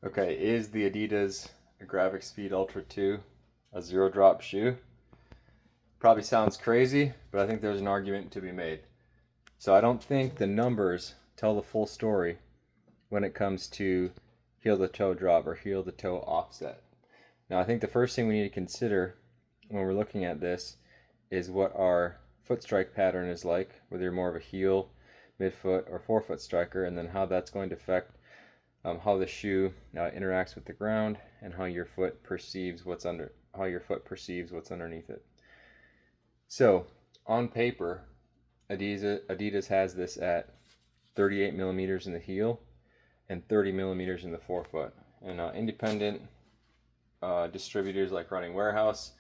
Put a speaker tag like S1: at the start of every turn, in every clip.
S1: Okay, is the Adidas Agravic Speed Ultra 2 a zero drop shoe? Probably sounds crazy, but I think there's an argument to be made. So I don't think the numbers tell the full story when it comes to heel to toe drop or heel to toe offset. Now I think the first thing we need to consider when we're looking at this is what our foot strike pattern is like, whether you're more of a heel, midfoot, or forefoot striker, and then how that's going to affect how the shoe interacts with the ground and how your foot perceives what's underneath it. So on paper, Adidas has this at 38 millimeters in the heel and 30 millimeters in the forefoot. And independent distributors like Running Warehouse,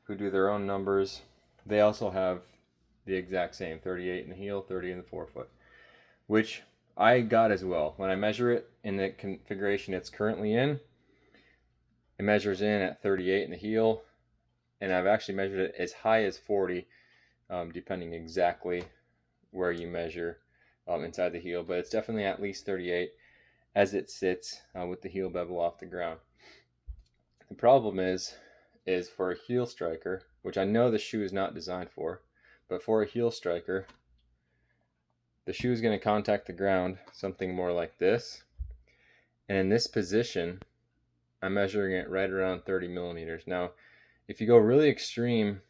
S1: who do their own numbers, they also have the exact same 38 in the heel, 30 in the forefoot, which I got as well. When I measure it in the configuration it's currently in, it measures in at 38 in the heel, and I've actually measured it as high as 40, depending exactly where you measure inside the heel, but it's definitely at least 38 as it sits with the heel bevel off the ground. The problem is for a heel striker, which I know the shoe is not designed for, but for a heel striker, the shoe is going to contact the ground something more like this. And in this position, I'm measuring it right around 30 millimeters. Now, if you go really extreme,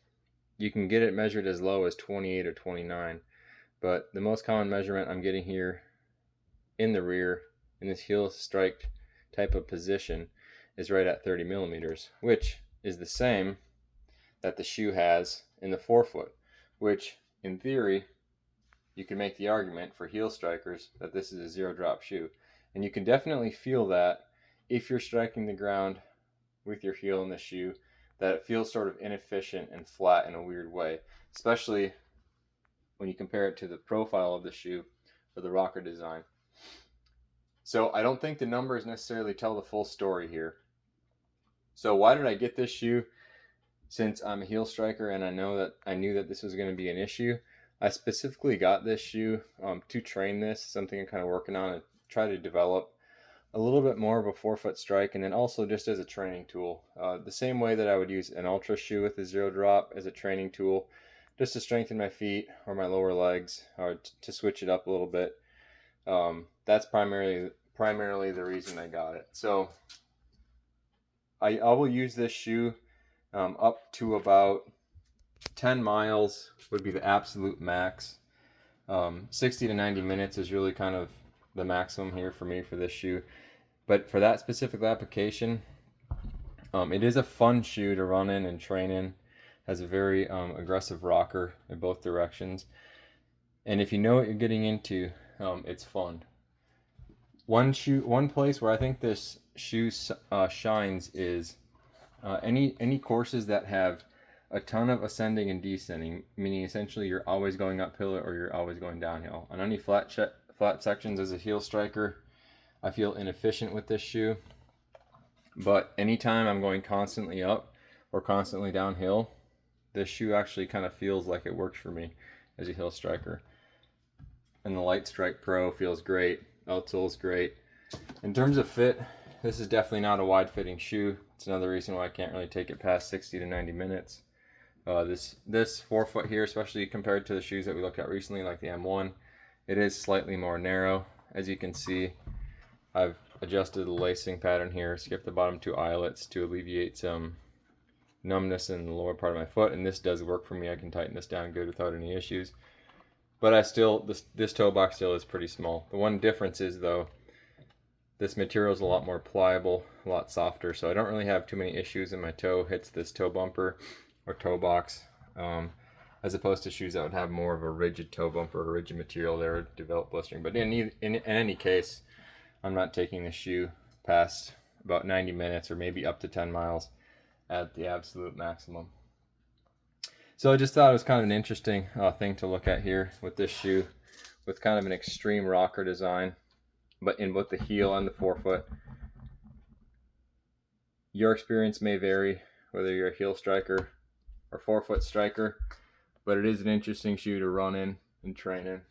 S1: you can get it measured as low as 28 or 29. But the most common measurement I'm getting here in the rear, in this heel strike type of position, is right at 30 millimeters, which is the same that the shoe has in the forefoot, which in theory, you can make the argument for heel strikers that this is a zero drop shoe. And you can definitely feel that if you're striking the ground with your heel in the shoe, that it feels sort of inefficient and flat in a weird way, especially when you compare it to the profile of the shoe or the rocker design. So I don't think the numbers necessarily tell the full story here. So why did I get this shoe? Since I'm a heel striker and I knew that this was going to be an issue, I specifically got this shoe to train this, something I'm kind of working on and try to develop a little bit more of a forefoot strike, and then also just as a training tool. The same way that I would use an ultra shoe with a zero drop as a training tool, just to strengthen my feet or my lower legs, or to switch it up a little bit. That's primarily the reason I got it. So I will use this shoe up to about 10 miles would be the absolute max. 60 to 90 minutes is really kind of the maximum here for me for this shoe. But for that specific application, it is a fun shoe to run in and train in. Has a very aggressive rocker in both directions. And if you know what you're getting into, it's fun. One place where I think this shoe shines is any courses that have a ton of ascending and descending, meaning essentially you're always going uphill or you're always going downhill. On any flat sections as a heel striker, I feel inefficient with this shoe. But anytime I'm going constantly up or constantly downhill, this shoe actually kind of feels like it works for me as a heel striker. And the Light Strike Pro feels great. Outsole's great. In terms of fit, this is definitely not a wide fitting shoe. It's another reason why I can't really take it past 60 to 90 minutes. This forefoot here, especially compared to the shoes that we looked at recently, like the M1, it is slightly more narrow. As you can see, I've adjusted the lacing pattern here, skipped the bottom two eyelets to alleviate some numbness in the lower part of my foot, and this does work for me. I can tighten this down good without any issues. But this toe box still is pretty small. The one difference is, though, this material is a lot more pliable, a lot softer, so I don't really have too many issues when my toe hits this toe bumper or toe box, as opposed to shoes that would have more of a rigid toe bumper or rigid material there would develop blistering. But in any case, I'm not taking the shoe past about 90 minutes or maybe up to 10 miles at the absolute maximum. So I just thought it was kind of an interesting thing to look at here with this shoe, with kind of an extreme rocker design, but in both the heel and the forefoot. Your experience may vary, whether you're a heel striker or forefoot striker, but it is an interesting shoe to run in and train in.